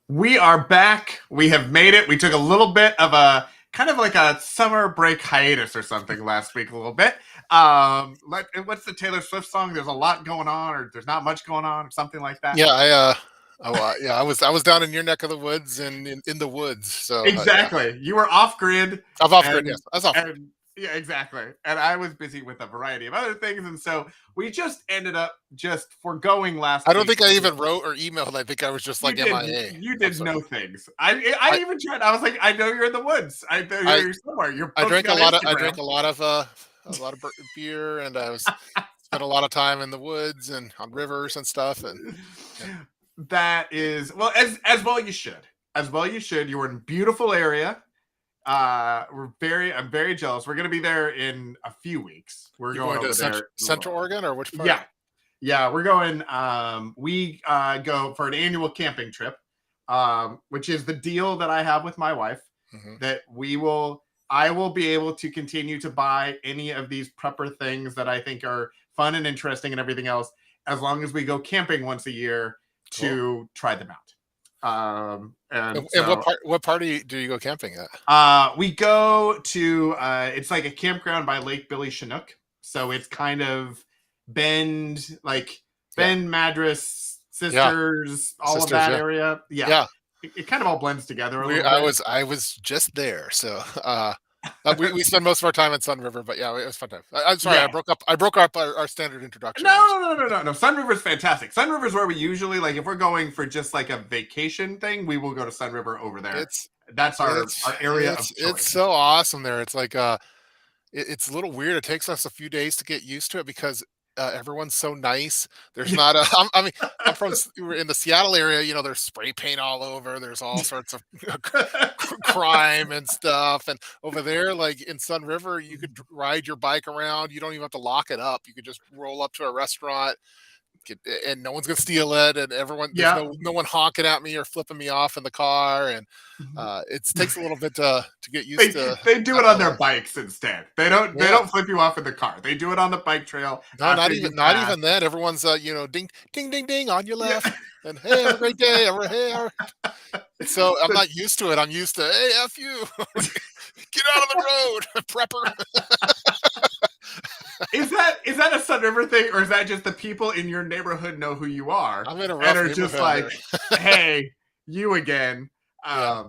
We are back. We have made it. We took a little bit of a kind of like a summer break hiatus or something last week, a little bit. What's the Taylor Swift song? There's a lot going on, or there's not much going on, or something like that. Yeah, I was down in your neck of the woods and in the woods. So yeah, Exactly. You were off grid, I'm off grid. and Yes, I was off. and yeah, exactly. And I was busy with a variety of other things, and so we just ended up just foregoing last I don't week. think I even wrote or emailed. I think I was just You like did. MIA. You I'm did sorry. no things. I I even tried. I was like, I know you're in the woods. I know I you're somewhere. You're I posting drank on I drank Instagram. a lot of beer, and I was spent a lot of time in the woods and on rivers and stuff. And yeah, That is well, as well you should. As well you should. You were in a beautiful area. I'm very jealous. We're gonna be there in a few weeks. We're you're going going to over there. Central Oregon, or which part? Yeah, yeah, we're going. We go for an annual camping trip, which is the deal that I have with my wife. Hmm. That I will be able to continue to buy any of these prepper things that I think are fun and interesting and everything else, as long as we go camping once a year Cool. to try them out. And And so what part do you go camping at? we go to it's like a campground by Lake Billy Chinook. So it's kind of Bend, like Yeah, Bend, Madras, yeah, Sisters, all of sisters. that Yeah, area. Yeah. yeah. It kind of all blends together a We little bit. I was just there, so we spend most of our time in Sun River, but yeah, it was fun time. I'm sorry, Yeah. I broke up our standard introduction. No. Sun River's fantastic. Sun River's where we usually, like, if we're going for just like a vacation thing, we will go to Sun River over there. It's That's our area of it's choice. so awesome there. It's like it's a little weird. It takes us a few days to get used to it because everyone's so nice. There's not a. I mean, we're in the Seattle area. You know, there's spray paint all over. There's all sorts of crime and stuff. And over there, like in Sun River, you could ride your bike around. You don't even have to lock it up. You could just roll up to a restaurant, and no one's gonna steal it. And there's Yeah. no one honking at me or flipping me off in the car. And it takes a little bit to get used to They do it that on whole their life. bikes instead. They Yeah. don't flip you off in the car. They do it on the bike trail No, after you not pass. even that. Everyone's ding ding ding ding on your Yeah. left, and hey, have a great day. So I'm So not used to it. I'm used to hey, f you, get out of the road, prepper. is that a Sun River thing, or is that just the people in your neighborhood know who you are I'm in a and rough are just neighborhood like, here. hey, you again? Yeah.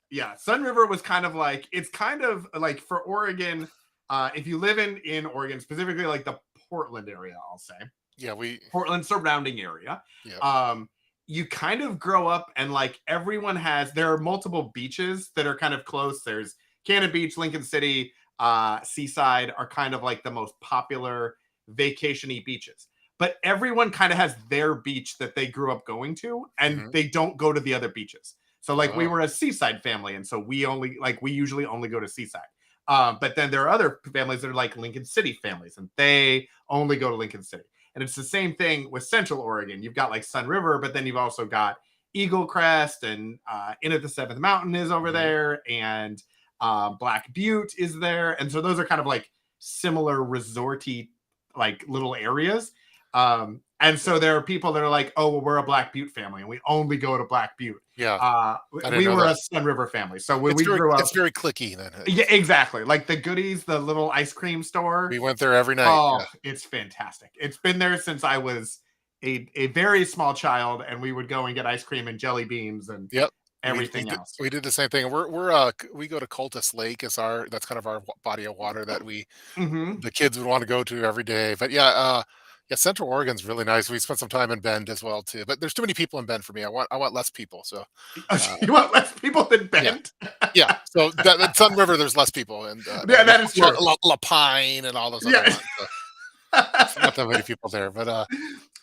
Yeah, Sun River was kind of like, it's kind of like for Oregon. If you live in Oregon, specifically like the Portland area, I'll say Yeah, Portland surrounding area. yeah. Um, you kind of grow up and like there are multiple beaches that are kind of close. There's Cannon Beach, Lincoln City, Seaside are kind of like the most popular vacation-y beaches. But everyone kind of has their beach that they grew up going to, and Hmm. they don't go to the other beaches. So like we Oh, were a Seaside family, and so we usually only go to Seaside. But then there are other families that are like Lincoln City families, and they only go to Lincoln City. And it's the same thing with Central Oregon. You've got like Sun River, but then you've also got Eagle Crest, and In at the Seventh Mountain is over hmm. there, and Black Butte is there. And so those are kind of like similar resorty like little areas. And so there are people that are like, oh, well, we're a Black Butte family and we only go to Black Butte. Yeah. Uh, I didn't we know were that. a Sun River family. So when we grew up, It's very clicky then. yeah, exactly. Like the Goodies, the little ice cream store. We went there every night. Oh, Yeah. it's fantastic. It's been there since I was a very small child, and we would go and get ice cream and jelly beans and Yep. everything else. We did the same thing. We go to Cultus Lake as that's kind of our body of water that Hmm. the kids would want to go to every day. But yeah, yeah, Central Oregon's really nice. We spent some time in Bend as well too. But there's too many people in Bend for me. I want less people. So uh, You want less people than yeah, Bent? yeah. So that Sun River, there's less people, and Yeah, that is true. La Pine and all those other Yeah. ones. So not that many people there, but it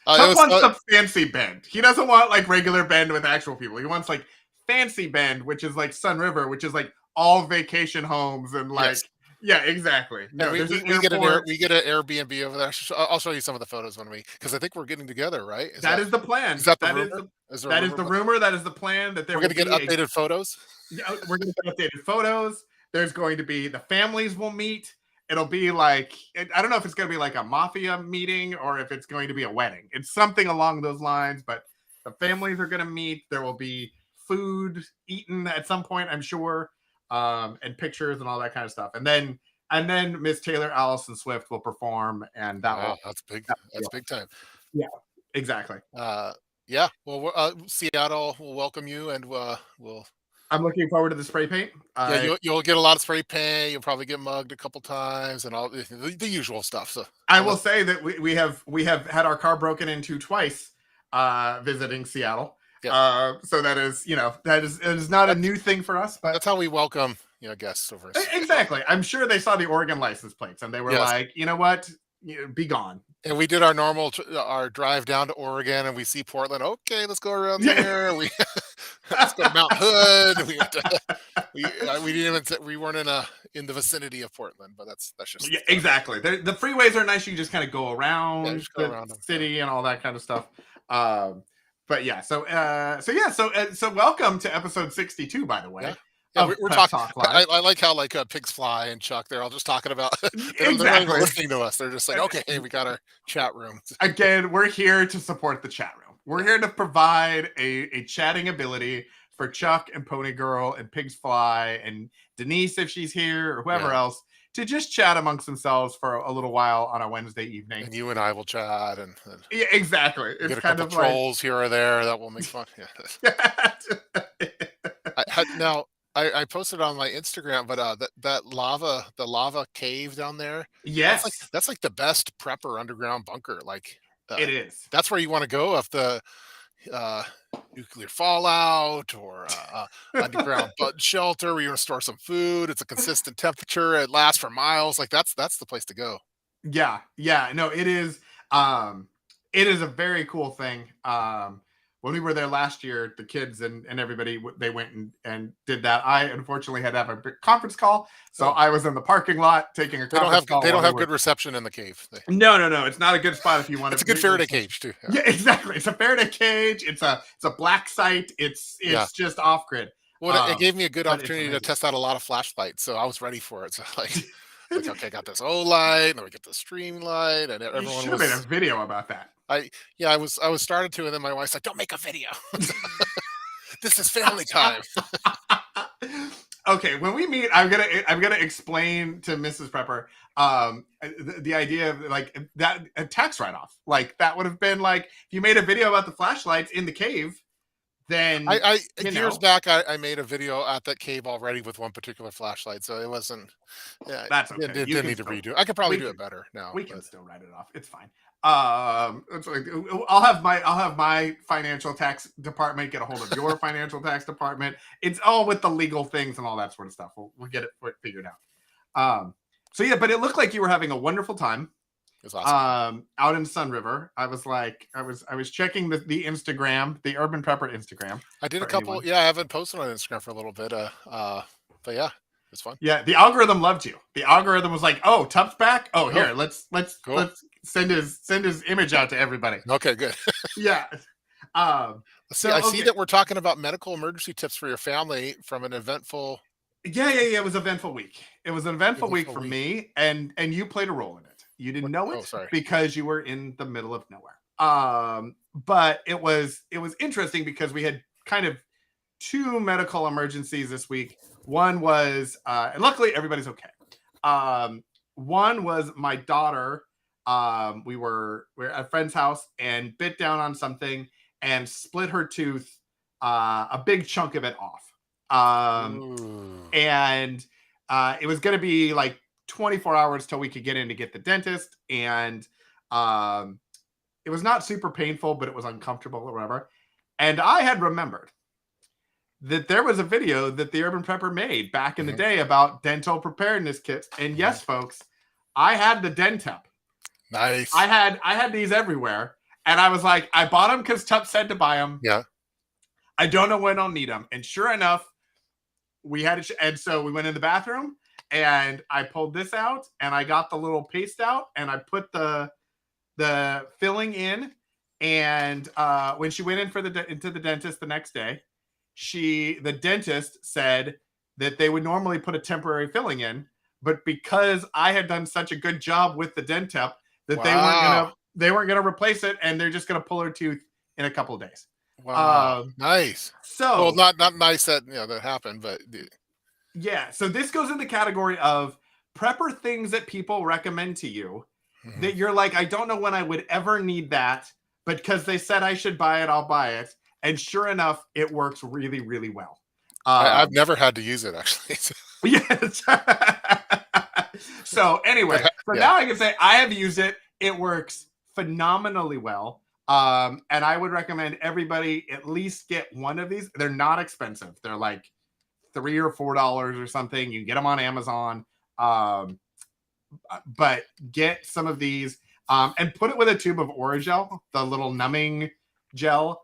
Chuck was wants the fancy Bend. He doesn't want like regular Bend with actual people. He wants like fancy Bend, which is like Sun River, which is like all vacation homes and Yes. like, yeah, exactly. And No, there's an airport. we get an Airbnb over there. I'll show you some of the photos when we, because I think we're getting together, right? That is the Is plan. that the That is rumor? the Is there a that is rumor? the rumor. That is the plan. That there We're will gonna get be a. updated photos. Yeah, we're going to get updated photos. There's going to be the families will meet. It'll be like I don't know if it's going to be like a mafia meeting or if it's going to be a wedding. It's something along those lines. But the families are going to meet. There will be food eaten at some point, I'm sure, and pictures and all that kind of stuff. And then Miss Taylor Allison Swift will perform, and that Wow, will. that's big. That will That's big time. yeah, exactly. Uh, yeah. Well, Seattle will welcome you, and we'll. I'm looking forward to the spray paint. Yeah, you'll get a lot of spray paint. You'll probably get mugged a couple times, and all the usual stuff. So I will unless, say that we have had our car broken into twice visiting Seattle. yeah, So that is that is not a new thing for us, but that's how we welcome guests over. exactly. I'm sure they saw the Oregon license plates and they were Yes. like, you know what, be gone. And we did our normal our drive down to Oregon, and we see Portland. Okay, let's go around Yeah. there. We let's go to Mount Hood. We went to, we didn't even we weren't in the vicinity of Portland, but that's just Yeah, exactly. The freeways are nice. You can just kind of go around just go the around them. city and all that kind of stuff. But yeah, so welcome to episode 62, by the way. Yeah. Yeah, we're Pep talking. Talk Live. I like how Pigs Fly and Chuck, they're all just talking about. They're not Exactly. even listening to us. They're just like, okay, hey, we got our chat room. Again, we're here to support the chat room. We're here to provide a chatting ability for Chuck and Pony Girl and Pigs Fly and Denise, if she's here, or whoever else, to just chat amongst themselves for a little while on a Wednesday evening. And you and I will chat and yeah, exactly. It's get a kind couple of trolls here or there. That will make fun. Yeah. Now I posted on my Instagram, but the lava cave down there. Yes, That's like the best prepper underground bunker. Like it is. That's where you want to go if the nuclear fallout or underground bud shelter where you're gonna store some food. It's a consistent temperature. It lasts for miles. Like that's the place to go. Yeah, no, it is. It is a very cool thing. When we were there last year, the kids and everybody, they went and did that. I unfortunately had to have a big conference call, so I was in the parking lot taking a conference call. They don't have good reception in the cave. No, it's not a good spot if you want to. It's a good Faraday cage too. Yeah, exactly. It's a Faraday cage. It's a black site. It's just off grid. Well, it gave me a good opportunity to test out a lot of flashlights, so I was ready for it. So like okay, I got this O light, and then we get the stream light, and everyone should have made a video about that. I was started to, and then my wife's like, "Don't make a video. This is family time." Okay, when we meet, I'm gonna explain to Mrs. Prepper the idea of like that a tax write-off. Like that would have been like if you made a video about the flashlights in the cave. Then I years back I made a video at that cave already with one particular flashlight, so it wasn't. Yeah, that's okay. It didn't need to redo. I could probably do it better now. We can still write it off. It's fine. It's like, I'll have my financial tax department get a hold of your financial tax department. It's all with the legal things and all that sort of stuff. We'll get it figured out. So yeah, but it looked like you were having a wonderful time. It was awesome. Out in Sun River. I was checking the Instagram, the Urban Prepper Instagram. I did a couple. Anyone. Yeah, I haven't posted on Instagram for a little bit. But yeah, it's fun. Yeah, the algorithm loved you. The algorithm was like, "Oh, Tup's back. Oh, here, let's send his image out to everybody." Okay, good. Yeah. I see that we're talking about medical emergency tips for your family from an eventful. Yeah. It was an eventful week. It was an eventful week for me, and you played a role in it. You didn't know it because you were in the middle of nowhere. But it was interesting because we had kind of two medical emergencies this week. One was, and luckily everybody's okay. One was my daughter. We were at a friend's house and bit down on something and split her tooth, a big chunk of it off. And it was going to be like 24 hours till we could get in to get the dentist. And it was not super painful, but it was uncomfortable or whatever. And I had remembered that there was a video that the Urban Prepper made back in the day about dental preparedness kits. And yes, folks, I had the Dentep. Nice. I had these everywhere. And I was like, I bought them because Tup said to buy them. Yeah. I don't know when I'll need them. And sure enough, we had it, and so we went in the bathroom, and I pulled this out, and I got the little paste out, and I put the filling in. And when she went in for into the dentist the next day, the dentist said that they would normally put a temporary filling in, but because I had done such a good job with the dentep, that Wow. they weren't gonna replace it, and they're just gonna pull her tooth in a couple of days. Wow. Um, Nice. Well, so not nice that, that happened, but yeah, so this goes in the category of prepper things that people recommend to you mhm. that you're like, I don't know when I would ever need that, but because they said I should buy it, I'll buy it. And sure enough, it works really, really well. I've Um, never had to use it actually. yes. So But anyway, so yeah. now I can say I have used it. It works phenomenally well. And I would recommend everybody at least get one of these. They're not expensive. They're like $3 or $4 or something. You can get them on Amazon. Um, but get some of these and put it with a tube of Oragel, the little numbing gel.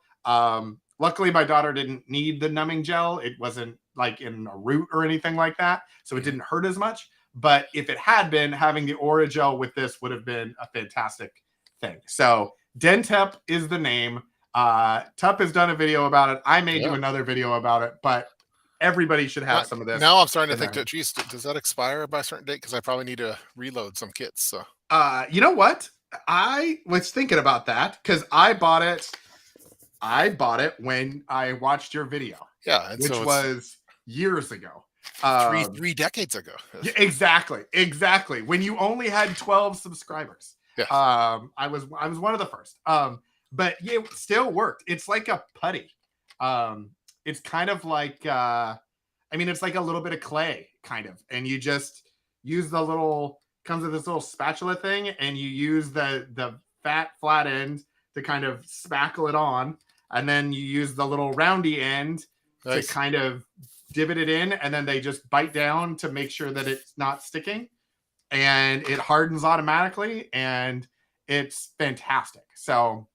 Luckily, my daughter didn't need the numbing gel. It wasn't like in a root or anything like that, so it Mhm. didn't hurt as much. But if it had been, having the Oragel with this would have been a fantastic thing. So Dentep is the name. Tup has done a video about it. I may do Yeah. another video about it, but everybody should Now have some of this now I'm starting to in think there. that, geez, does that expire by a certain date? Because I probably need to reload some kits. So You know what? I was thinking about that because I bought it. I bought it when I watched your video, yeah, and which so it's was years ago. three Um, three decades ago. yeah, exactly, exactly. When you only had 12 subscribers, Yes. I was one of the first. But yeah, it still worked. It's like a putty. It's kind of like I mean, it's like a little bit of clay, kind of, and you just use the little comes with this little spatula thing, and you use the fat flat end to kind of spackle it on, and then you use the little roundy end to Nice. kind of divot it in, and then they just bite down to make sure that it's not sticking, and it hardens automatically, and it's fantastic. So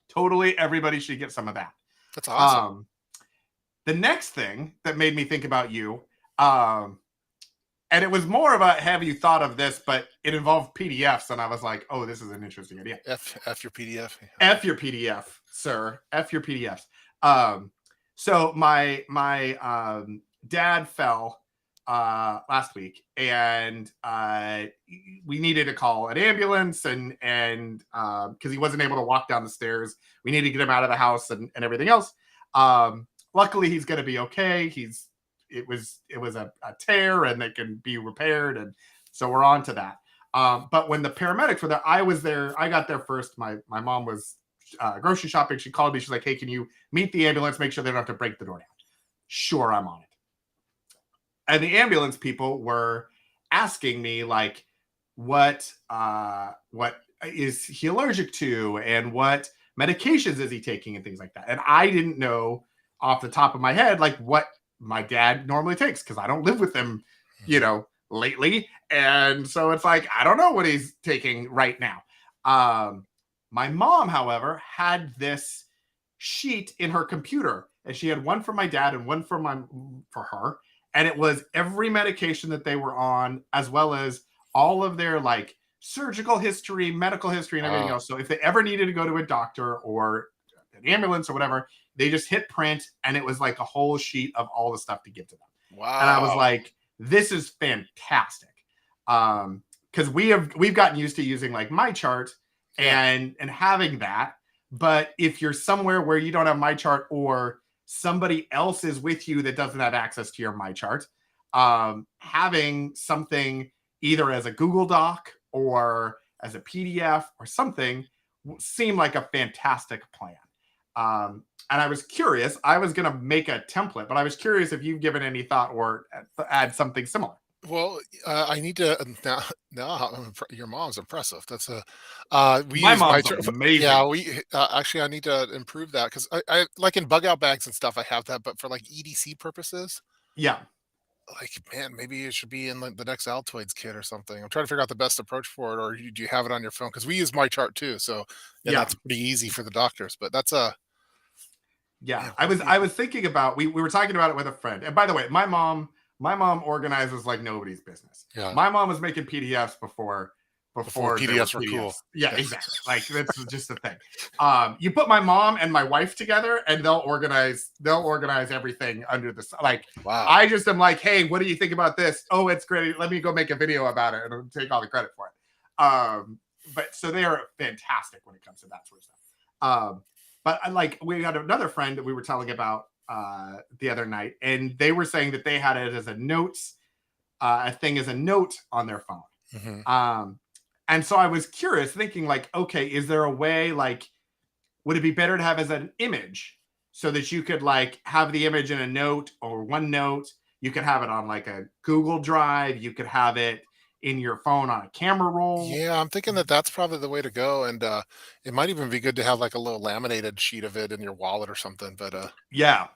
totally, everybody should get some of that. That's awesome. Um, the next thing that made me think about you, um, and it was more of a have you thought of this, but it involved PDFs, and I was like, oh, this is an interesting idea. F your PDF. F your PDF, sir. F your PDFs. Um, so my dad fell last week, and we needed to call an ambulance, and because he wasn't able to walk down the stairs, we needed to get him out of the house and everything else. Luckily, he's going to be okay. It was a tear, and it can be repaired, and so we're on to that. But when the paramedics were there, I was there. I got there first. My mom was grocery shopping. She called me. She's like, "Hey, can you meet the ambulance? Make sure they don't have to break the door down." Sure, I'm on it. And the ambulance people were asking me like, what is he allergic to, and what medications is he taking, and things like that. And I didn't know off the top of my head like what my dad normally takes because I don't live with him, you Mhm. know, lately. And so it's like, I don't know what he's taking right now. My mom, however, had this sheet in her computer, and she had one for my dad and one for her, and it was every medication that they were on, as well as all of their like surgical history, medical history, and everything Wow. else. So if they ever needed to go to a doctor or an ambulance or whatever, they just hit print, and it was like a whole sheet of all the stuff to give to them. And I was Wow. like, this is fantastic. Because we've gotten used to using like my chart Yeah. and having that. But if you're somewhere where you don't have my chart, or somebody else is with you that doesn't have access to your my chart, having something either as a Google Doc or as a PDF or something seemed like a fantastic plan. And I was curious. I was going to make a template, but I was curious if you've given any thought or add something similar. Well, I need to now. Your mom's impressive. That's a we My use my mom's yeah. amazing. We actually I need to improve that because I like in bug out bags and stuff. I have that, but for like EDC purposes, Yeah. like man, maybe it should be in like the next Altoids kit or something. I'm trying to figure out the best approach for it, or do you have it on your phone? Because we use my chart too, so and Yeah. that's pretty easy for the doctors. But that's a Yeah, Man, I was thinking about we were talking about it with a friend. And by the way, my mom organizes like nobody's business. yeah, My mom was making PDFs before before there were PDFs were cool. PDFs. Yeah, Yeah. exactly. Like that's just the thing. You put my mom and my wife together, and they'll organize everything under the like. Wow. I just am like, hey, what do you think about this? Oh, it's great. Let me go make a video about it, and I'll take all the credit for it. But so they are fantastic when it comes to that sort of stuff. But I like we had another friend that we were telling about the other night, and they were saying that they had it as a notes a thing as a note on their phone. Hmm. And so I was curious, thinking like, okay, is there a way like would it be better to have as an image so that you could like have the image in a note or OneNote? You could have it on like a Google Drive. You could have it in your phone on a camera roll. Yeah, I'm thinking that that's probably the way to go, and it might even be good to have like a little laminated sheet of it in your wallet or something. But Yeah.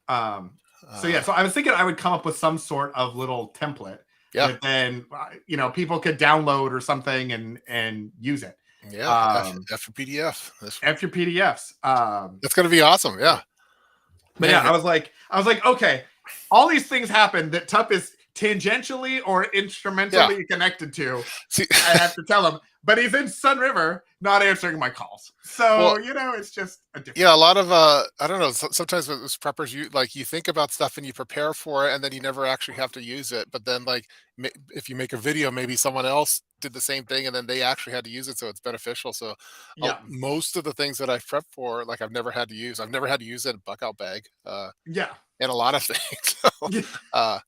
Um, so yeah, uh, so I was thinking I would come up with some sort of little template yeah, that then people could download or something and use it. yeah, Um, F for PDF. after PDFs. That's gonna be awesome. Yeah, But yeah, man. I was like, okay, all these things happen that Tup is tangentially or Yeah. instrumentally connected to. See, I have to tell him, but he's in Sun River, not answering my calls. well, So it's just a yeah, different a thing. lot of I don't know. Sometimes with preppers, you think about stuff and you prepare for it, and then you never actually have to use it. But then, like, if you make a video, maybe someone else did the same thing, and then they actually had to use it, so it's beneficial. So, Yeah, most of the things that I've prepped for, like, I've never had to use. I've never had to use it in a buck out bag, yeah, and a lot of things. So, yeah, uh,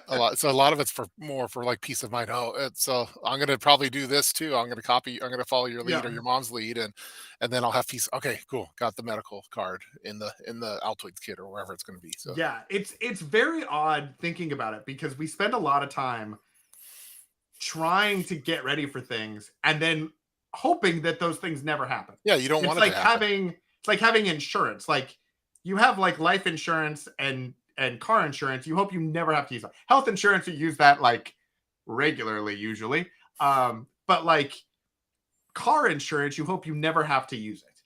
a lot of it's for more for like peace of mind. Oh, so I'm gonna probably do this too. I'm gonna follow your lead yeah. or your mom's lead, and then I'll have peace. Okay, cool. Got the medical card in the Altoids kit or wherever it's gonna be. So Yeah, it's very odd thinking about it because we spend a lot of time trying to get ready for things and then hoping that those things never happen. yeah, you don't It's want it to like happen. having insurance. Like you have like life insurance and car insurance. You hope you never have to use it. Health insurance, you use that like regularly usually. But like car insurance, you hope you never have to use it.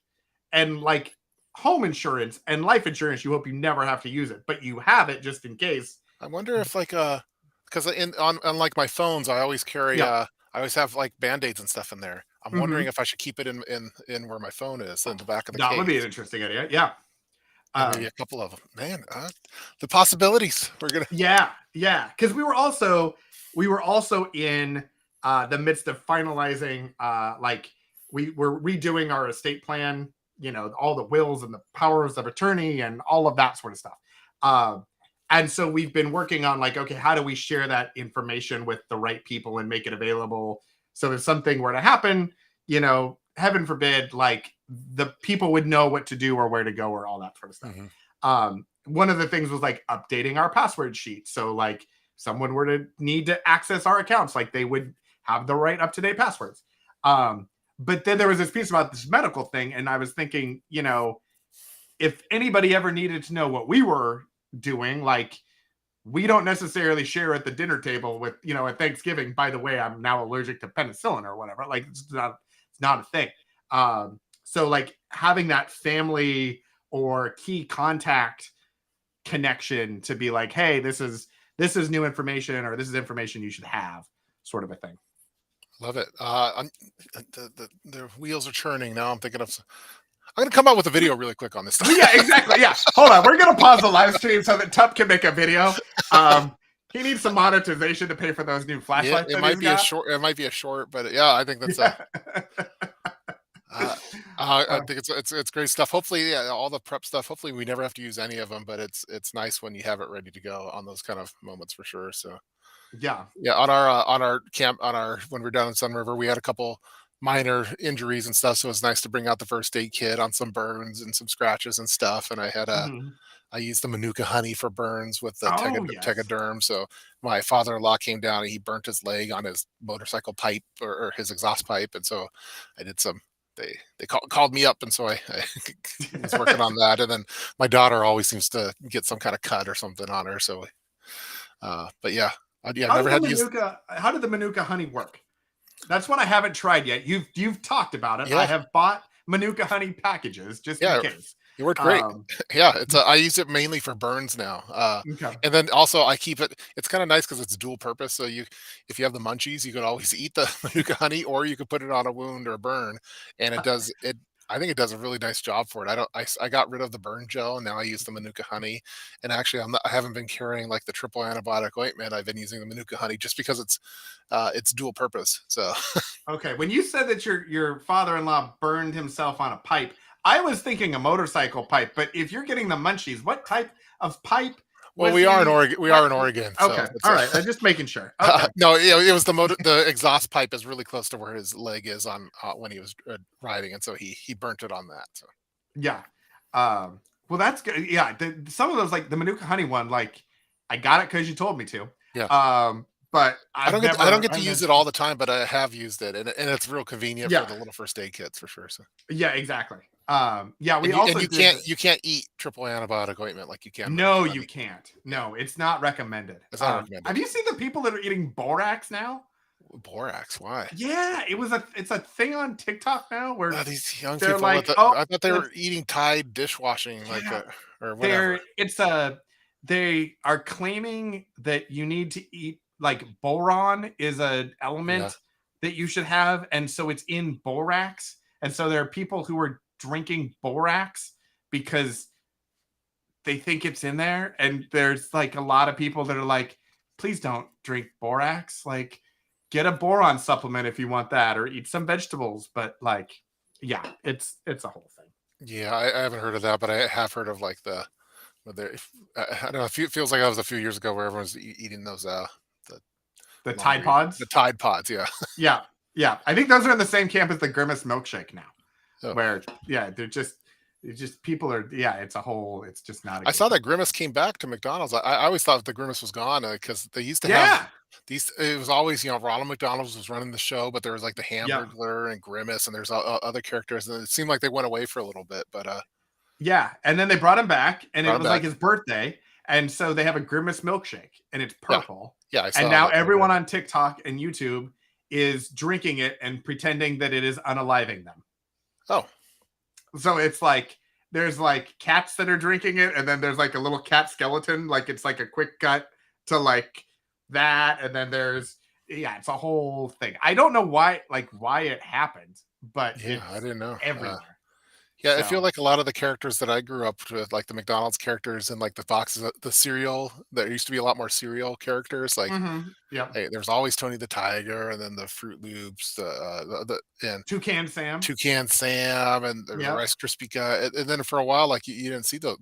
And like home insurance and life insurance, you hope you never have to use it, but you have it just in case. I wonder if like because in on like my phones, I always carry Yeah. I always have like band-aids and stuff in there. I'm wondering Hmm. if I should keep it in where my phone is in the back of the That would be an case. interesting idea. Yeah. And maybe Um, a couple of them. Man, the possibilities. We're gonna Yeah, yeah. Because we were also in the midst of finalizing like we were redoing our estate plan, all the wills and the powers of attorney and all of that sort of stuff. Um, and so we've been working on like, okay, how do we share that information with the right people and make it available? So if something were to happen, heaven forbid, like the people would know what to do or where to go or all that sort of stuff. Mhm. One of the things was like updating our password sheet. So like someone were to need to access our accounts, like they would have the right up to date passwords. But then there was this piece about this medical thing, and I was thinking, if anybody ever needed to know what we were doing, like we don't necessarily share at the dinner table with, at Thanksgiving. By the way, I'm now allergic to penicillin or whatever. Like it's not a thing. So like having that family or key contact connection to be like, hey, this is new information or this is information you should have, sort of a thing. Love it. The wheels are churning now. I'm thinking of. I'm gonna come out with a video really quick on this stuff. Well, yeah, exactly. Yeah. Hold on. We're gonna pause the live stream so that Tup can make a video. He needs some monetization to pay for those new Yeah, flashlights it that might he's be a got. short. It might be a short, but yeah, I think that's a. Yeah. Uh, I Uh, think it's great stuff. Hopefully, yeah, all the prep stuff. Hopefully, we never have to use any of them, but it's nice when you have it ready to go on those kind of moments for sure. So yeah. yeah, on our camp on our when we're down in Sun River, we had a couple minor injuries and stuff, so it's nice to bring out the first aid kit on some burns and some scratches and stuff. And Mhm. I used the Manuka honey for burns with the Oh yes. Tegaderm. So my father-in-law came down and he burnt his leg on his motorcycle pipe or his exhaust pipe, and so I did some. Called me up, and so I was working on that. And then my daughter always seems to get some kind of cut or something on her. So, but yeah, yeah, never had to use. How did the Manuka honey work? That's what I haven't tried yet. You've talked about it. I Yeah, have bought Manuka honey packages just in yeah. case. It worked great. Um, Yeah, I use it mainly for burns now, okay. and then also I keep it it's kinda nice because it's dual purpose, so if you have the munchies, you could always eat the Manuka honey, or you could put it on a wound or a burn, and I think it does a really nice job for it. I don't I got rid of the burn gel, and now I use the Manuka honey, and actually, I haven't been carrying, like, the triple antibiotic ointment, I've been using the Manuka honey just because it's dual purpose, so Okay. When you said that your father-in-law burned himself on a pipe, I was thinking a motorcycle pipe. But if you're getting the munchies, what type of pipe well, was he? we What? are in Oregon, so Okay. it's All a right. I'm just making sure. Okay. no, yeah, it was the exhaust pipe is really close to where his leg is on, when he was, riding, and so he burnt it on that, so Yeah. Well, that's good. Yeah. Some of those, like the Manuka honey one, like I got it because you told me to. yeah. But I don't get to I've use never. it all the time, but I have used it, and it's real convenient for Yeah. the little first aid kits for sure, so Yeah. Exactly. Yeah. We and also did. you can't eat triple antibiotic ointment like you can No, Manuka you honey. can't. Yeah, No, it's not recommended. it's not Have recommended. you seen the people that are eating borax now? Borax, why? Yeah, it's a thing on TikTok now where These young they're people, like, oh, I thought they let's were eating Tide dishwashing, like, yeah, or whatever. they're it's a they are claiming that you need to eat like boron is a Yeah. element that you should have, and so it's in borax, and so there are people who are drinking borax because they think it's in there, and there's like a lot of people that are like, please don't drink borax, like get a boron supplement if you want that, or eat some vegetables, but like yeah, it's a whole thing. Yeah, I haven't heard of that, but I have heard of, like, the where there I don't know, it feels like that was a few years ago where everyone's eating those, the The Tide laundry the Pods. Tide Pods, yeah. Yeah, yeah, I think those are in the same camp as the Grimace milkshake now, Oh. where yeah, they're just it's just people are yeah, it's just not a I good saw thing. that Grimace came back to McDonald's. I always thought the Grimace was gone, because they used to have Yeah, these it was always, Ronald McDonald's was running the show, but there was, like, the yep. Hamburglar and Grimace, and there's other characters, and it seemed like they went away for a little bit, but, Yeah, and then they brought him back, and brought it him was like back. his birthday, and so they have a Grimace milkshake, and it's Yeah. purple, Yeah, I and saw now that the other everyone day. on TikTok and YouTube is drinking it and pretending that it is unaliving them. Oh, So it's like there's like cats that are drinking it, and then there's like a little cat skeleton, like it's like a quick cut to like that, and then there's yeah, it's a whole thing. I don't know why it happened, but yeah, I it's didn't know. everywhere. Yeah, I feel So like a lot of the characters that I grew up with, like the McDonald's characters and like the Foxes, the cereal, there used to be a lot more cereal characters. Like, yeah, hey, there's always Tony the Tiger, and then the Fruit Loops, and Toucan Sam. Toucan Sam, and the Yep. Rice Krispie guy. And then for a while, like you didn't see those.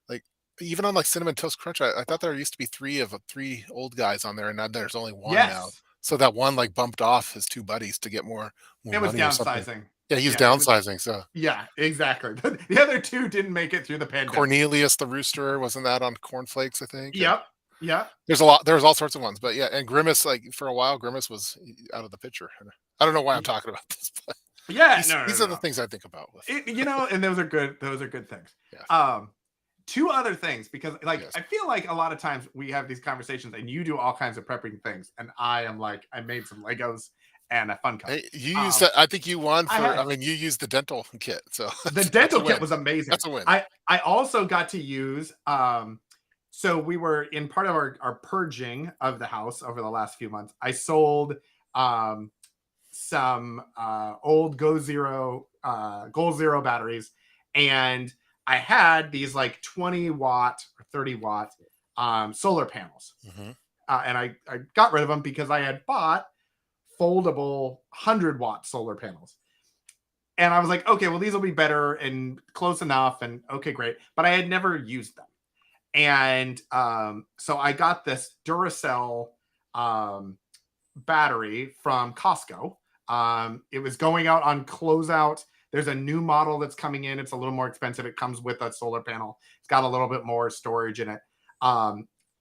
Like even on like Cinnamon Toast Crunch, I thought there used to be three old guys on there, and now there's only one now. Yes. So that one like bumped off his two buddies to get more It was money or something. downsizing. Yeah, he's Yeah, it was downsizing. So yeah, exactly. The other two didn't make it through the pandemic. Cornelius the Rooster, wasn't that on Cornflakes, I think? And Yep. Yep. there's all sorts of ones, but yeah, and Grimace, like for a while, Grimace was out of the picture. And I don't know why I'm talking about this, but Yeah, no, no, these no, are the no. things I think about with. And those are good. Those are good things. Yeah. Two other things because like Yes. I feel like a lot of times we have these conversations and you do all kinds of prepping things and I am like I made some Legos and a fun cup. Hey, you used Um, that. I think you won I for. had I mean, you used the dental kit, so the that's a dental kit win. was amazing. That's a win. I also got to use so we were in part of our purging of the house over the last few months. I sold um some old Goal Zero batteries, and I had these like 20-watt or 30-watt solar panels. Mhm. And I got rid of them because I had bought foldable 100-watt solar panels. And I was like, okay, well, these will be better and close enough. And okay, great. But I had never used them. And so I got this Duracell battery from Costco. It was going out on closeout. There's a new model that's coming in. It's a little more expensive. It comes with a solar panel. It's got a little bit more storage in it.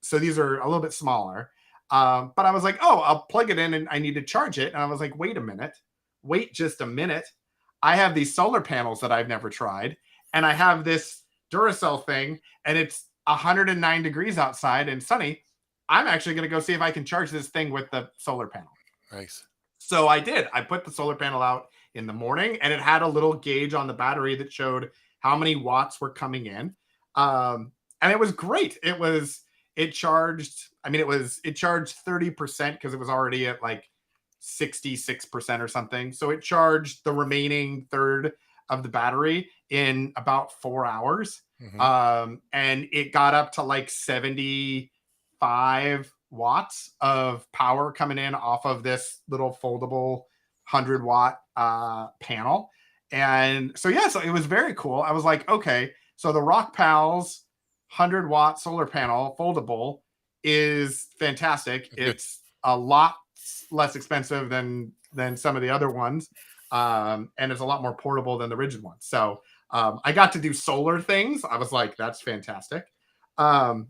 So these are a little bit smaller. But I was like, oh, I'll plug it in and I need to charge it. And I was like, wait a minute. Wait just a minute. I have these solar panels that I've never tried. And I have this Duracell thing, and it's 109 degrees outside and sunny. I'm actually going to go see if I can charge this thing with the solar panel. Nice. So I did. I put the solar panel out in the morning, and it had a little gauge on the battery that showed how many watts were coming in. And it was great. It charged, I mean, it charged 30% because it was already at like 66% or something. So it charged the remaining third of the battery in about 4 hours. Hmm. And it got up to like 75 watts of power coming in off of this little foldable 100-watt panel. And so, yeah, so it was very cool. I was like, okay, so the Rock Pals 100-watt solar panel foldable is fantastic. Good. It's a lot less expensive than some of the other ones, and it's a lot more portable than the rigid ones. So I got to do solar things. I was like, that's fantastic. And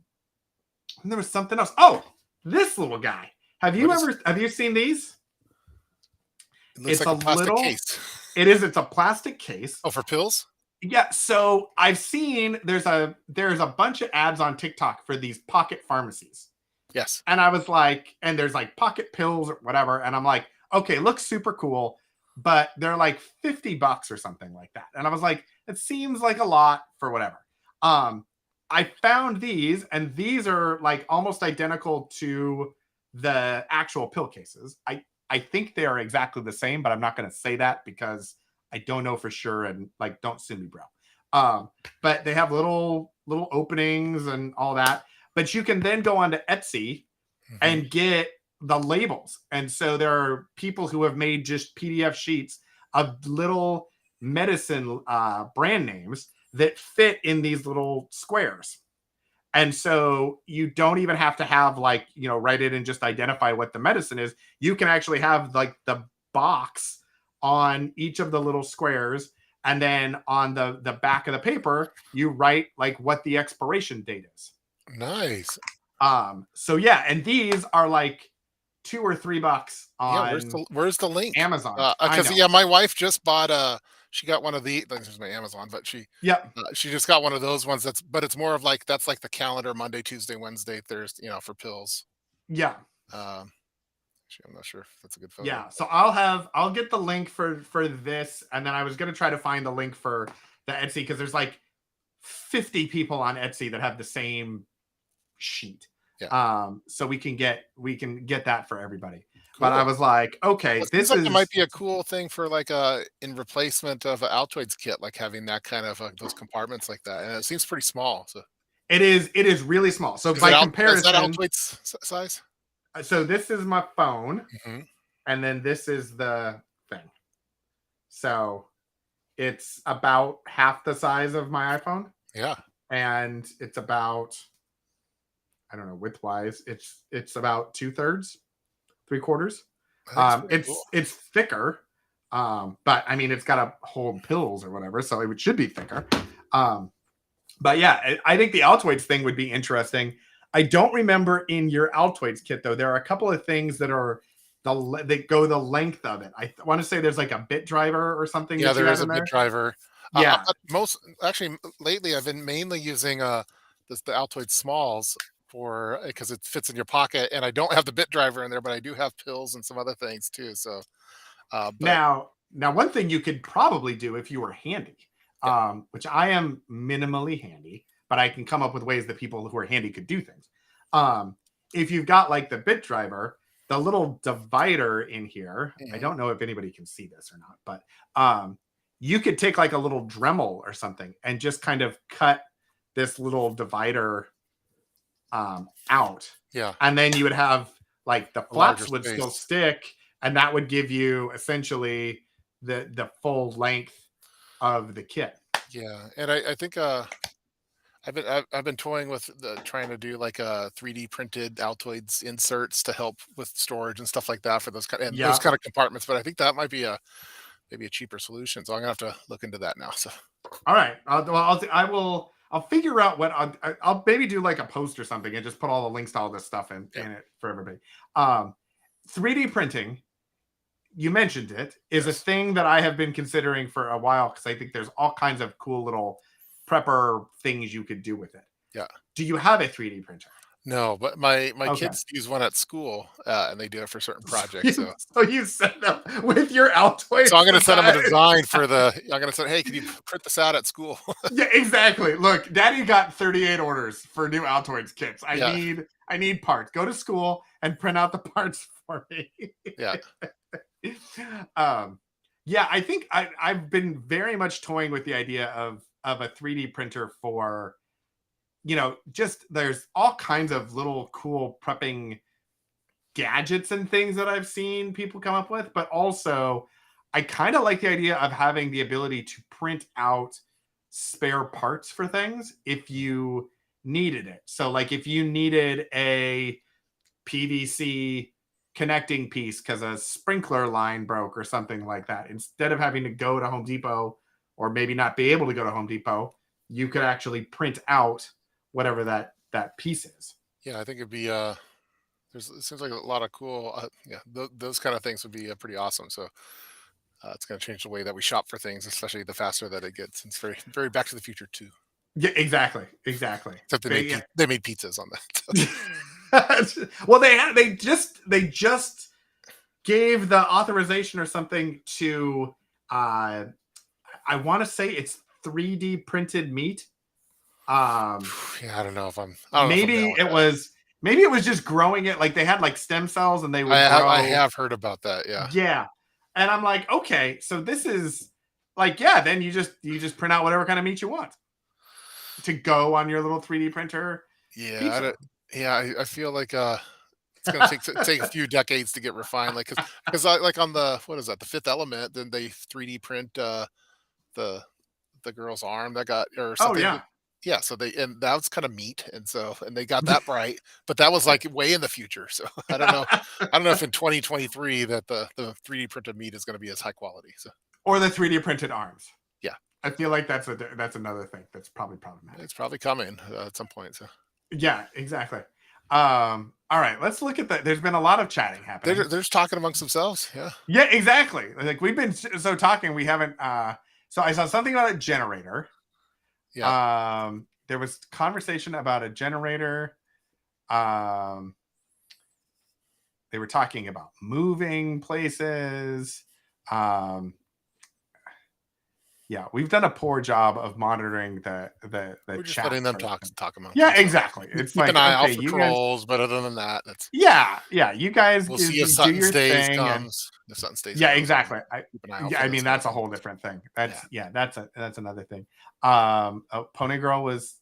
there was something else. Oh, this little guy. Have you seen these? It looks It's like a a plastic little. case. It's a plastic case. Oh, for pills? Yeah, so I've seen there's a bunch of ads on TikTok for these pocket pharmacies. Yes. And I was like, and there's like pocket pills or whatever. And I'm like, okay, looks super cool, but they're like $50 or something like that. And I was like, it seems like a lot for whatever. I found these, and these are like almost identical to the actual pill cases. I think they are exactly the same, but I'm not going to say that because I don't know for sure. And like, don't sue me, bro. But they have little openings and all that. But you can then go onto Etsy and get the labels. And so there are people who have made just PDF sheets of little medicine brand names that fit in these little squares. And so you don't even have to have like, write it and just identify what the medicine is. You can actually have like the box on each of the little squares. And then on the back of the paper, you write like what the expiration date is. Nice. So yeah, and these are like $2 or $3 Yeah, on where's the link? Amazon. I Because know. yeah, my wife just bought she got one of the this is my Amazon, but Yep. she just got one of those ones but it's more of like that's like the calendar Monday, Tuesday, Wednesday, Thursday, for pills. Yeah. Um, I'm not sure if that's a good photo. Yeah. So I'll get the link for this, and then I was gonna try to find the link for the Etsy because there's like 50 people on Etsy that have the same sheet. Yeah. So we can get that for everybody. Cool. But I was like, okay, Well, it seems this like it might is be a cool thing for like in replacement of an Altoids kit, like having that kind of those compartments like that, and it seems pretty small. So it is really small. So is by is that comparison, Altoids size? so this is my phone, Hmm. and then this is the thing. So it's about half the size of my iPhone, Yeah. and it's about, I don't know, widthwise, it's about 2/3, 3/4. I think it's pretty cool. It's thicker, but I mean, it's got to hold pills or whatever, so it should be thicker. But yeah, I think the Altoids thing would be interesting. I don't remember in your Altoids kit though. There are a couple of things that are they go the length of it. I want to say there's like a bit driver or something Yeah, that you there have is in a bit there. driver. Yeah, But most actually lately, I've been mainly using the Altoid Smalls for because it fits in your pocket, and I don't have the bit driver in there, but I do have pills and some other things too. So, but Now, one thing you could probably do if you were handy, yeah, which I am minimally handy, but I can come up with ways that people who are handy could do things. Um, if you've got like the bit driver, the little divider in here, I mhm, don't know if anybody can see this or not, but you could take like a little Dremel or something and just kind of cut this little divider out, yeah, and then you would have like the a larger flaps would still space. stick, and that would give you essentially the full length of the kit. Yeah, and I think I've been toying with trying to do like a 3D printed Altoids inserts to help with storage and stuff like that for those Yeah. kind of compartments. But I think that might be maybe a cheaper solution. So I'm gonna have to look into that now. So All right. I'll figure out what I'll maybe do like a post or something and just put all the links to all this stuff yeah, in it for everybody. Um, 3D printing, you mentioned it, is a yes. thing that I have been considering for a while because I think there's all kinds of cool little prepper things you could do with it. Yeah. Do you have a 3D printer? No, but my Okay. kids use one at school, and they do it for certain So projects, you, so so you set them with your so I'm Altoids gonna send them a design. design for the I'm gonna say, "Hey, can you print this out at school?" Yeah, exactly. Look, Daddy got 38 orders for new Altoids kits. Yeah, I need parts. Go to school and print out the parts for me. yeah. um, yeah, I think I've been very much toying with the idea of a 3D printer for, just there's all kinds of little cool prepping gadgets and things that I've seen people come up with, but also I kind of like the idea of having the ability to print out spare parts for things if you needed it. So like if you needed a PVC connecting piece because a sprinkler line broke or something like that, instead of having to go to Home Depot or maybe not be able to go to Home Depot, you could actually print out whatever that piece is. Yeah, I think it'd be, it seems like a lot of cool, yeah, those kind of things would be, pretty awesome, so, it's gonna change the way that we shop for things, especially the faster that it gets. It's very very Back to the Future too. Yeah, exactly, exactly. Except Yeah. they made pizzas on that. Well, they just gave the authorization or something to uh I want to say it's 3D printed meat. Yeah, I don't know if I'm Maybe down with it that. was maybe it was just growing it, like they had like stem cells and they would I grow. have heard about that, yeah. Yeah. And I'm like, okay, so this is like, yeah, then you just print out whatever kind of meat you want to go on your little 3D printer Yeah, pizza. yeah, I feel like, it's gonna take a few decades to get refined, like, because I like, on the what is that? The Fifth Element, then they 3D print, the girl's arm that got or Oh something. yeah. Yeah, so and that was kinda meat, and they got that right, but that was, like, way in the future, so I don't know if in 2023 that the 3D printed meat is gonna be as high quality, so Or the 3D printed arms. yeah, I feel like that's another thing that's probably problematic. it's probably coming, at some point, so Yeah, exactly. All right, let's look at that. There's been a lot of chatting happening. they're just talking amongst themselves, yeah, Yeah, exactly. Like we've been so talking, we haven't so I saw something about a generator. yeah. There was conversation about a generator. Um they were talking about moving places. Um yeah, we've done a poor job of monitoring the We're just chat letting them for. talk amongst Yeah, themselves. exactly. It's Keep an like, eye okay, out for you guys. trolls, but other than that, that's Yeah, yeah, you guys we'll see if do Sutton's your Days thing, and comes. If Sutton's Days yeah, comes, then exactly. keep an eye out Yeah, for I those mean kind of that's a things. whole different thing. Yeah. That's another thing. Pony Girl was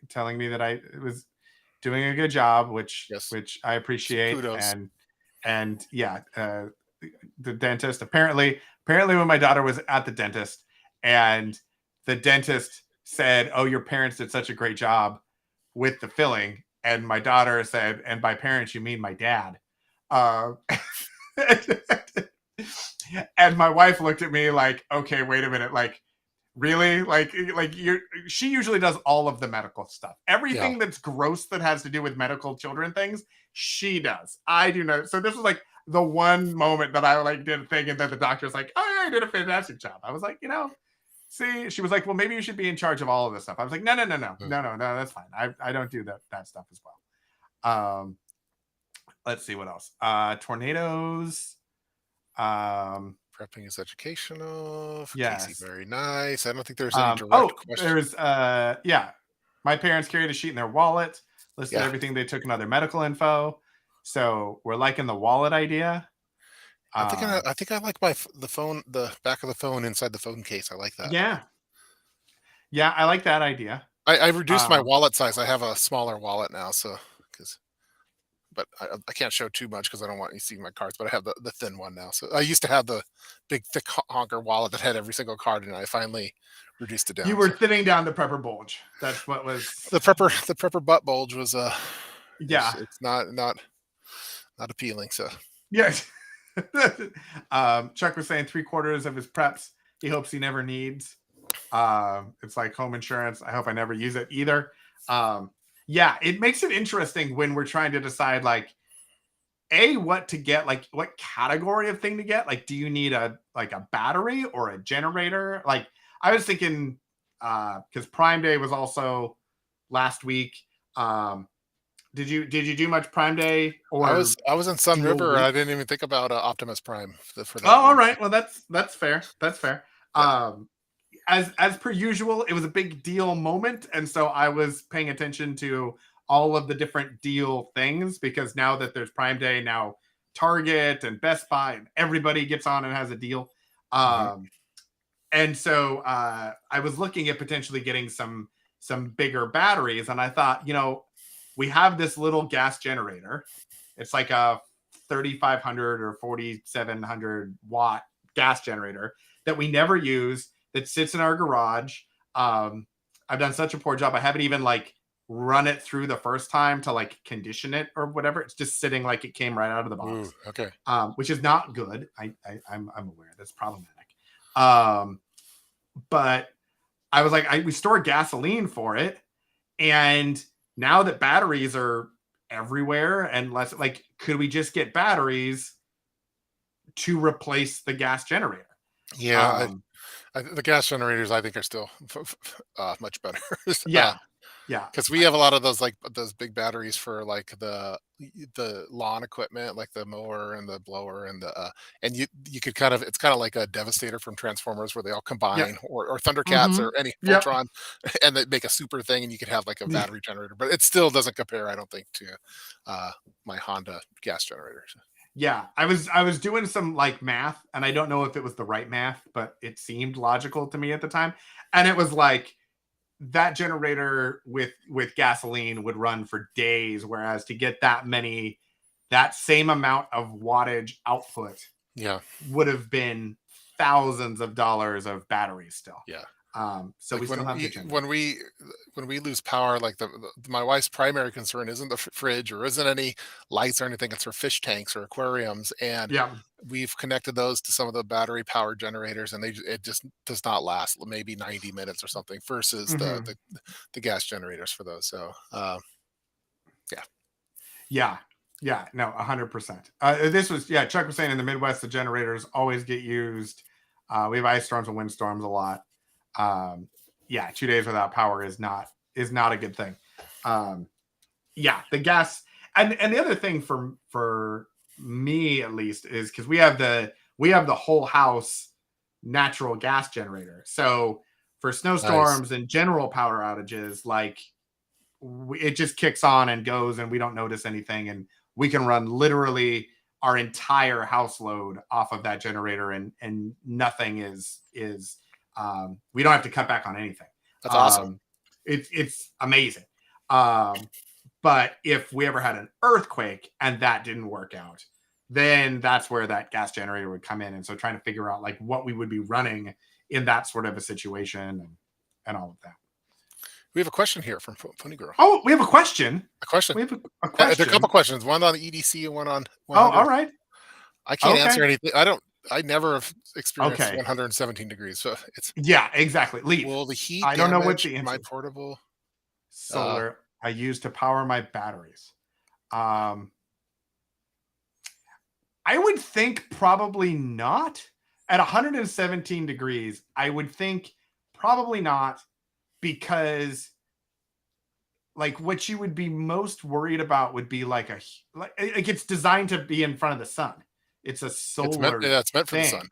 telling me that I was doing a good job, Yes. which I appreciate, Kudos. and yeah, the dentist apparently when my daughter was at the dentist and the dentist said, "Oh, your parents did such a great job with the filling," and my daughter said, "And by parents you mean my dad." Uh, and my wife looked at me like, "Okay, wait a minute, like." Really? Like you're she usually does all of the medical stuff. Yeah. Everything that's gross that has to do with medical children things, she does. I do not. So this was like the one moment that I like did a thing, and then the doctor's like, "Oh yeah, you did a fantastic job." I was like, see, she was like, "Well, maybe you should be in charge of all of this stuff." I was like, "No, no, no, no, Mm. no, no, no, that's fine. I don't do that stuff as well." Let's see what else. Tornadoes. Um, Prepping is educational. Casey, yes. very nice. I don't think there's any direct Oh, question. there's yeah. My parents carried a sheet in their wallet, listed Yeah. everything they took and other medical info. So we're liking the wallet idea. Um, I think I like the phone, the back of the phone inside the phone case. I like that. yeah, yeah, I like that idea. I reduced my Um, wallet size. I have a smaller wallet now, so because but I can't show too much because I don't want you to see my cards. But I have the thin one now. So I used to have the big thick honker wallet that had every single card, and I finally reduced it you down. were So thinning down the prepper bulge. That's what was. the prepper butt bulge was Yeah, it's not appealing. So yeah. Chuck was saying 3/4 of his preps he hopes he never needs. It's like home insurance. I hope I never use it either. Yeah, it makes it interesting when we're trying to decide like what to get, like what category of thing to get. Like, do you need a battery or a generator? Like, I was thinking because Prime Day was also last week. Um, Did you do much Prime Day or I was in Sun deal River, and I week? didn't even think about, Optimus Prime for Oh, that all one. right. Well, that's fair. That's fair. Yeah. Um, as per usual, it was a big deal moment, and so I was paying attention to all of the different deal things because now that there's Prime Day, now Target and Best Buy and everybody gets on and has a deal. Mhm. And so I was looking at potentially getting some bigger batteries, and I thought, we have this little gas generator. It's like a 3,500 or 4,700 watt gas generator that we never use, that sits in our garage. Um, I've done such a poor job. I haven't even like run it through the first time to like condition it or whatever. It's just sitting like it came right out of the Ooh, box, okay. which is not good. I'm aware that's problematic. Um, but I was like, we store gasoline for it, and now that batteries are everywhere and less, like, could we just get batteries to replace the gas generator? Yeah, Um, the gas generators, I think, are still much better. yeah, yeah, Because we have a lot of those, like, those big batteries for, like, the lawn equipment, like the mower and the blower and and you could kind of it's kinda like a Devastator from Transformers where they all yeah, combine, or Thundercats mm-hmm, or any yep, Voltron, and they make a super thing, and you could have, like, a battery generator, but it still doesn't compare, I don't think, to, uh, my Honda gas generators. yeah. I was doing some like math, and I don't know if it was the right math, but it seemed logical to me at the time, and it was like that generator with gasoline would run for days, whereas to get that same amount of wattage output Yeah, would have been thousands of dollars of batteries still. yeah. So we Like still have good generators. when we lose power, like my wife's primary concern isn't the fridge or isn't any lights or anything. It's her fish tanks or aquariums, and Yeah. we've connected those to some of the battery powered generators, and it just does not last maybe 90 minutes or something versus Hmm. the gas generators for those. So yeah, Yeah. Yeah. No, 100%. This was, yeah, Chuck was saying in the Midwest, the generators always get used. We have ice storms and windstorms a lot. Um, yeah, 2 days without power is not a good thing. Um, yeah, the gas, and the other thing for me at least is because we have the whole house natural gas generator. So for nice. snowstorms and general power outages, like, it just kicks on and goes, and we don't notice anything, and we can run literally our entire house load off of that generator, and nothing is we don't have to cut back on anything. That's awesome. um it's amazing. um but if we ever had an earthquake and that didn't work out, then that's where that gas generator would come in, and so trying to figure out like what we would be running in that sort of a situation, and all of that. We have a question here from Funny Girl. Oh, we have a question. A question. We have a There are a couple question. questions. One on EDC and one on Oh, all 100. right. I can't answer Okay. anything. I don't. I never have experienced Okay. 117 degrees. So it's Yeah, exactly. Leave. will the heat I don't know what damage the my answer is. portable? Uh, Solar I use to power my batteries. Um, I would think probably not. At 117 degrees, I would think probably not, because like what you would be most worried about would be like it's designed to be in front of the sun. It's a solar it's meant for the sun. thing.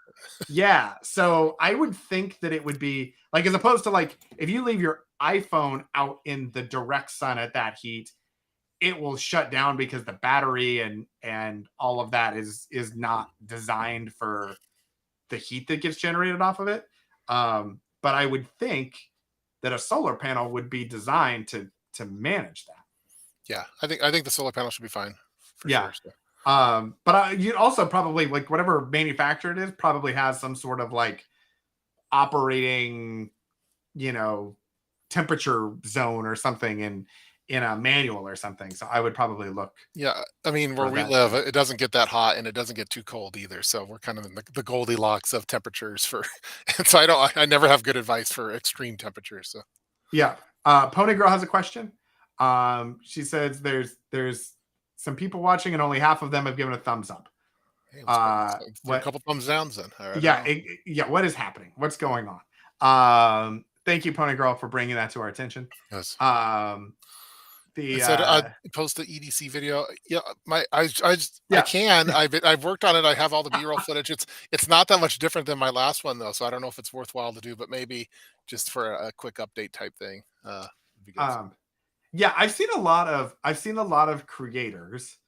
Yeah. So I would think that it would be like, as opposed to like if you leave your iPhone out in the direct sun at that heat, it will shut down because the battery and all of that is not designed for the heat that gets generated off of it. But I would think that a solar panel would be designed to manage that. Yeah, I think the solar panel should be fine for Yeah. sure. So. But you also probably, like, whatever manufacturer it is probably has some sort of like operating, you know, temperature zone or something in a manual or something. So I would probably look Yeah, I mean, where for we that live, too. it doesn't get that hot and it doesn't get too cold either. So we're kind of in the Goldilocks of temperatures for. And so I never have good advice for extreme temperatures. So Yeah. Pony Girl has a question. She says there's some people watching and only half of them have given a thumbs up. hey, let's do a What? couple thumbs downs then. All right, Yeah, now. yeah. What is happening? What's going on? Thank you, Pony Girl, for bringing that to our attention. Yes. Um, The It said, "Post the EDC video." Yeah, I yeah. can. I've worked on it. I have all the B-roll footage. It's not that much different than my last one though, so I don't know if it's worthwhile to do, but maybe just for a quick update type thing, would be good. Um, yeah, I've seen a lot of creators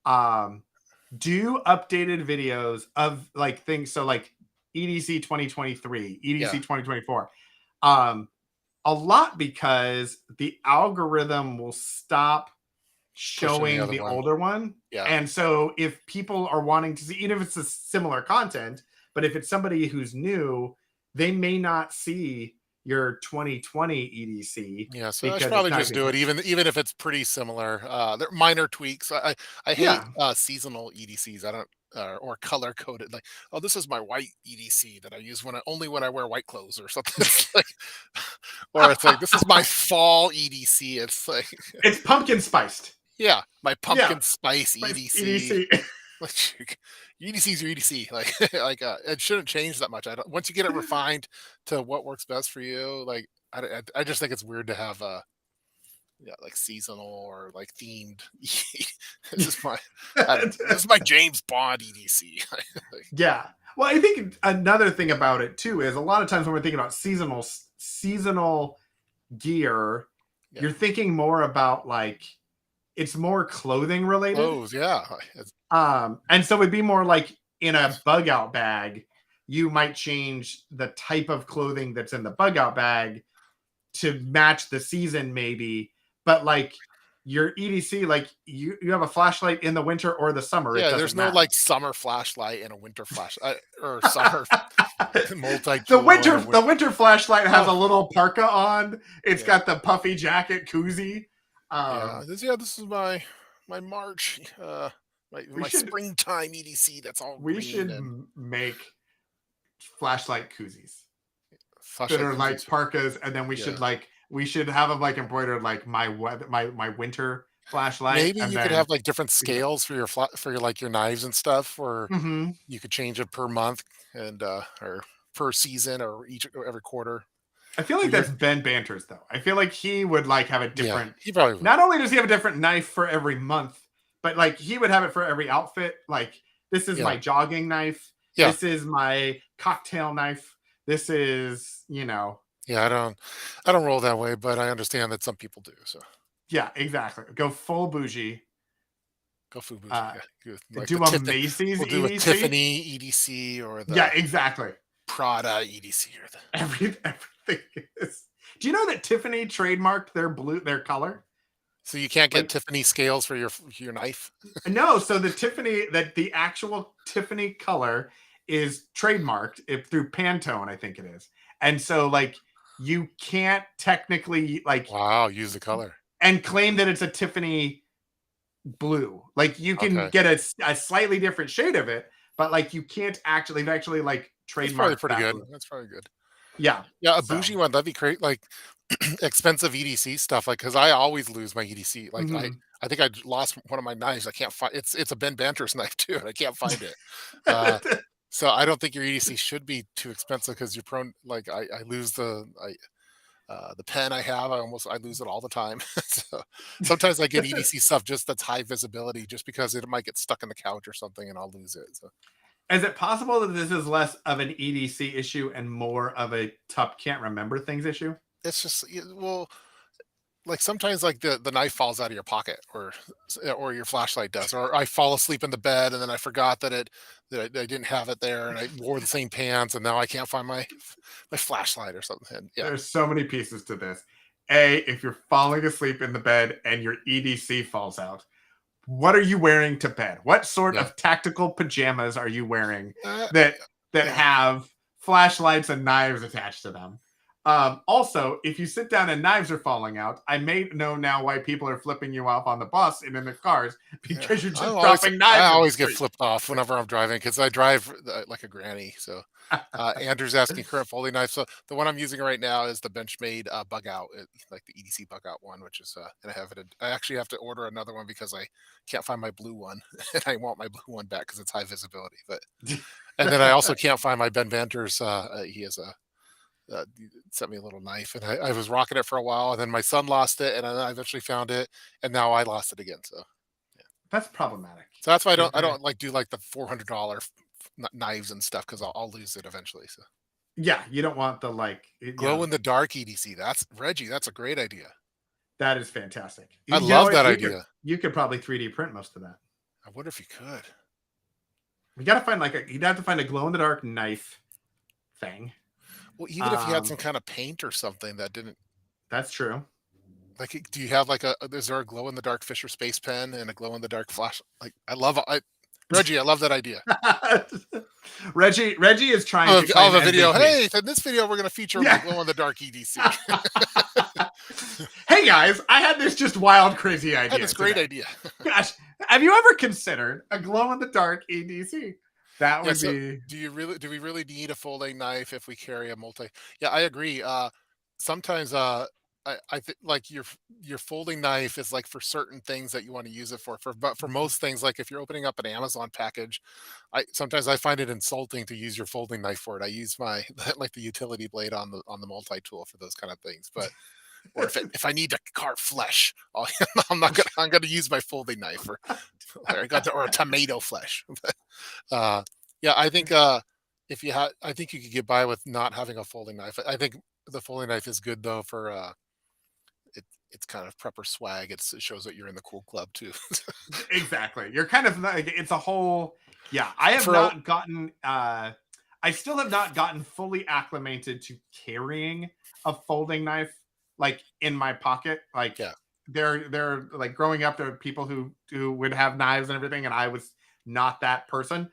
um do updated videos of like things. So like EDC 2023, Yeah, EDC 2024. Um, a lot because the algorithm will stop pushing the showing other the one. older one. Yeah. And so if people are wanting to see, even if it's a similar content, but if it's somebody who's new, they may not see your 2020 EDC Yeah, so I should because it's probably not just being do it, pushed. even if it's pretty similar. There are minor tweaks. I hate Yeah. seasonal EDCs. I don't or color coded. Like, oh, this is my white EDC that I use only when I wear white clothes or something. It's like, or it's like this is my fall EDC. It's like, It's pumpkin spiced. yeah, my Yeah. pumpkin spice Spiced EDC. EDC. Like, EDC's your EDC. Like, like it shouldn't change that much. I don't. Once you get it refined to what works best for you, like I just think it's weird to have yeah, like seasonal or like themed. This is my, I don't know. This is my James Bond EDC. Like, Yeah. Well, I think another thing about it too is a lot of times when we're thinking about seasonal gear, yeah, you're thinking more about like it's more clothing related. clothes. Yeah, And so it'd be more like in a bug out bag, you might change the type of clothing that's in the bug out bag to match the season, maybe. But like your EDC, like you have a flashlight in the winter or the summer, it yeah. doesn't There's no matter. like summer flashlight and a winter flash or summer multi the tool and winter a the winter flashlight has oh a little parka on. It's yeah, got the puffy jacket koozie. yeah. Um, This is my March we my should springtime EDC. That's all we green should and make flashlight koozies that flashlight are like koozies. parkas, and then Yeah. we should have them like embroidered like my winter flashlight, Maybe and you could then have like different scales for for your like your knives and stuff, or Mhm. you could change it per month and or per season or each or every quarter. I feel like Or you're that's Ben Banter's though. I feel like he would like have a yeah, different. he probably would. Not only does he have a different knife for every month, but like he would have it for every outfit. Like this is Yeah, my jogging knife. yeah, This is my cocktail knife. This is yeah. I don't roll that way, but I understand that some people do. So yeah, exactly. Go full bougie. go Fubu's. Uh, Yeah, good. Like the do a Tiffany. Macy's We'll do a EDC. Tiffany EDC or Yeah, the exactly. Prada EDC or the Everything is. Do you know that Tiffany trademarked their color? so you can't get Like Tiffany scales for your knife. no, so the actual Tiffany color is trademarked through Pantone, I think it is. And so like you can't technically like Wow, use the color. and claim that it's a Tiffany blue. Like you can Okay, get a slightly different shade of it, but like you can't actually they've actually like that's probably trademarked pretty that good. blue. That's probably good. Yeah. Yeah, a So, bougie one, that'd be great, like, expensive EDC stuff, like, because I always lose my EDC, like, mhm. I think I lost one of my knives, I can't find it's a Ben Banter's knife too, and I can't find it. Uh, so I don't think your EDC should be too expensive because 'cause you're prone like, I lose the pen I have, I lose it all the time. So, sometimes I get EDC stuff just that's high visibility just because it might get stuck in the couch or something, and I'll lose it, so Is it possible that this is less of an EDC issue and more of a top can't remember things issue? it's just well, like sometimes like the knife falls out of your pocket or your flashlight does or I fall asleep in the bed and then I forgot that I didn't have it there and I wore the same pants and now I can't find my flashlight or something and yeah, There's so many pieces to this. A, if you're falling asleep in the bed and your EDC falls out, what are you wearing to bed? What sort yeah, of tactical pajamas are you wearing uh, that yeah, have flashlights and knives attached to them? Also, if you sit down and knives are falling out, I may know now why people are flipping you off on the bus and in the cars yeah. because you're just dropping I knives in the always get street. flipped off whenever I'm driving because I drive like a granny. So Andrew's asking current folding knife. So the one I'm using right now is the Benchmade bug out, like the EDC bug out one, which is and I have it. I actually have to order another one because I can't find my blue one, and I want my blue one back because it's high visibility. But and then I also can't find my Ben Vanter's. He has sent me a little knife, and I was rocking it for a while, and then my son lost it, and then I eventually found it, and now I lost it again. So yeah, That's problematic. so that's why I It- don't like do like the $400 knives and stuff because I'll lose it eventually. So yeah, you don't want the glow in the dark EDC. That's Reggie. That's a great idea. that is fantastic. I You know love what? that idea. You could probably 3D print most of that. I wonder if you could. We got to find you'd have to find a glow in the dark knife thing. Well, even if you had some kind of paint or something that didn't That's true. like, do you have like is there a glow in the dark Fisher Space pen and a glow in the dark flash? Like, Reggie, I love that idea. Reggie is trying to I'll claim have a video. MVP. Hey, in this video, we're going to feature my glow in the dark EDC. Hey guys, I had this just wild, crazy I idea. had this great idea. Gosh, have you ever considered a glow in the dark EDC? That would be. Do we really need a folding knife if we carry a multi? Yeah, I agree. Sometimes I think like your folding knife is like for certain things that you want to use it for. But for most things, like if you're opening up an Amazon package, I find it insulting to use your folding knife for it. I use my like the utility blade on the multi tool for those kind of things. But or if I need to carve flesh, I'm gonna use my folding knife or a tomato flesh. Yeah, I think if you had, I think you could get by with not having a folding knife. I think the folding knife is good though for it's kind of prepper swag. It shows that you're in the cool club too. Exactly. You're kind of like it's a whole. Yeah, I have For not gotten. I still have not gotten fully acclimated to carrying a folding knife like in my pocket. Like yeah, they're like growing up, there are people who would have knives and everything, and I was not that person.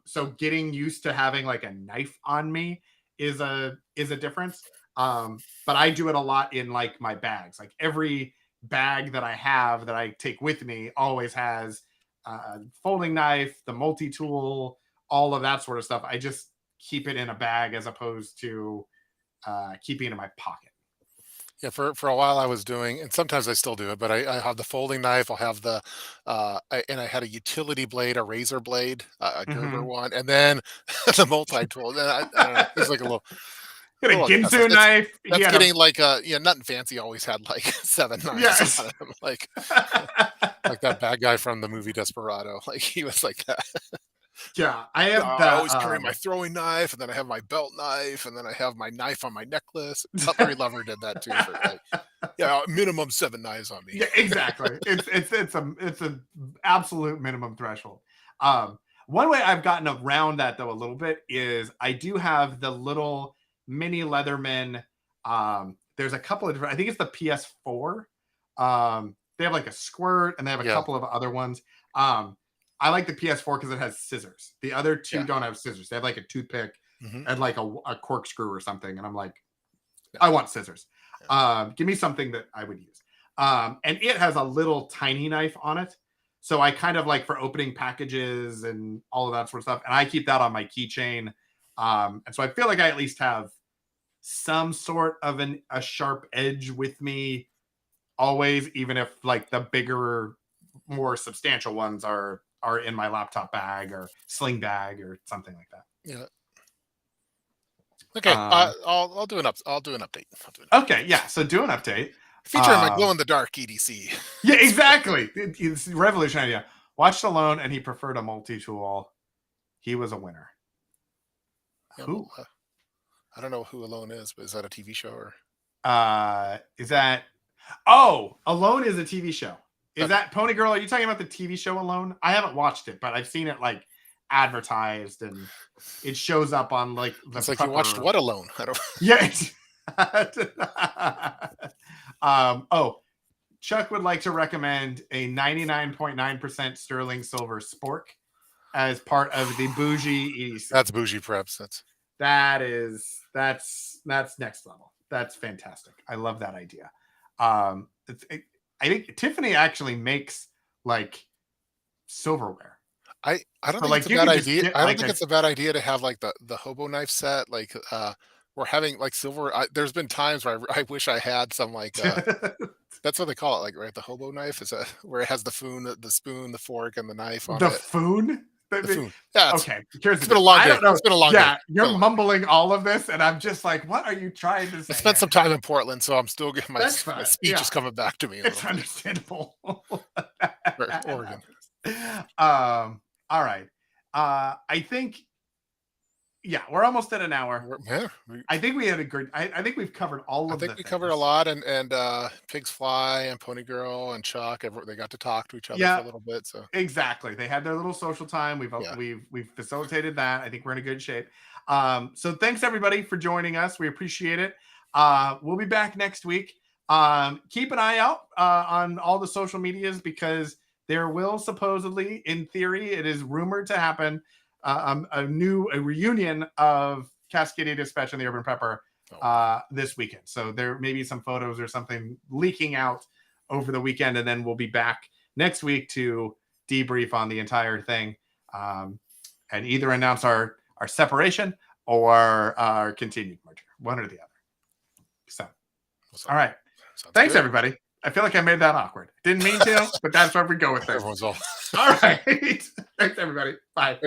So getting used to having like a knife on me is a difference. But I do it a lot in like my bags. Like every bag that I have that I take with me always has a folding knife, the multi-tool, all of that sort of stuff. I just keep it in a bag as opposed to keeping it in my pocket. yeah. For a while I was doing, and sometimes I still do it, but I have the folding knife. I'll have and I had a utility blade, a razor blade, a Gerber Mm-hmm. one, and then the multi tool. Then I don't know. It's like Got a a little excessive. Ginsu knife. He That's had getting like nothing fancy. Always had like seven knives yes. on him, like that bad guy from the movie Desperado. Like he was like that. Yeah, I Yeah, have I always the carry my throwing knife, and then I have my belt knife, and then I have my knife on my necklace. Cutlery Lover did that too. For like, yeah, minimum 7 knives on me. yeah, exactly. It's a absolute minimum threshold. One way I've gotten around that though a little bit is I do have the little mini Leatherman. There's a couple of different. I think it's the PS4. They have like a squirt, and they have a Yeah, couple of other ones. I like the PS4 because it has scissors. The other two yeah. don't have scissors. They have like a toothpick Hmm. and like a corkscrew or something. And I'm like, Yeah, I want scissors. yeah. Give me something that I would use. And it has a little tiny knife on it. So I kind of like for opening packages and all of that sort of stuff. And I keep that on my keychain. And so I feel like I at least have some sort of a sharp edge with me always, even if like the bigger, more substantial ones are in my laptop bag or sling bag or something like that. Yeah. Okay. Um, I'll do an update. I'll do an update. okay, yeah. So do an update. Featuring my glow in the dark EDC. Yeah, exactly. It's revolutionary. Yeah. Watched Alone, and he preferred a multi-tool. He was a winner. Yeah, Who? well, I don't know who Alone is, but is that a TV show or? Is that? Oh, Alone is a TV show. Is Okay. that Pony Girl? Are you talking about the TV show Alone? I haven't watched it, but I've seen it like advertised, and it shows up on like the. It's like you watched what Alone? I don't. Yeah. Oh, Chuck would like to recommend a 99.9% sterling silver spork as part of the bougie EDC. That's bougie preps. That's next level. That's fantastic. I love that idea. I think Tiffany actually makes like silverware. I don't So think like it's a you bad can just idea. get I don't like think a it's a bad idea to have like the hobo knife set. Like we're having like silver. There's been times where I wish I had some like that's what they call it, like right, the hobo knife is a where it has the spoon, the fork, and the knife on the it. foon. The food. Yeah, Okay, here's it's the been a deal. long I day. don't know. It's been a long day. Yeah, It's you're been a long day. mumbling all of this, and I'm just like, what are you trying to I say spent here? some time in Portland, so I'm still getting That's my fine. speech Yeah, is coming back to me a little it's bit. understandable. Or That Oregon. happens. All right. I think, yeah, we're almost at an hour. Yeah, I think we had a good. I think we've covered all I of think the we covered a things. lot, and Pigs Fly and Pony Girl and Chuck, they got to talk to each other for Yeah, a little bit, so exactly. They had their little social time. yeah. We've facilitated that. I think we're in a good shape. So thanks everybody for joining us. We appreciate it. We'll be back next week. Keep an eye out on all the social medias because there will supposedly, in theory, it is rumored to happen a reunion of Cascadia Dispatch and the Urban Prepper Oh, this weekend. So there may be some photos or something leaking out over the weekend, and then we'll be back next week to debrief on the entire thing and either announce our separation or our continued merger, one or the other. So, so all right. sounds Thanks, good. everybody. I feel like I made that awkward. Didn't mean to, but that's where we go with things. Everyone's all All right. Thanks, everybody. Bye.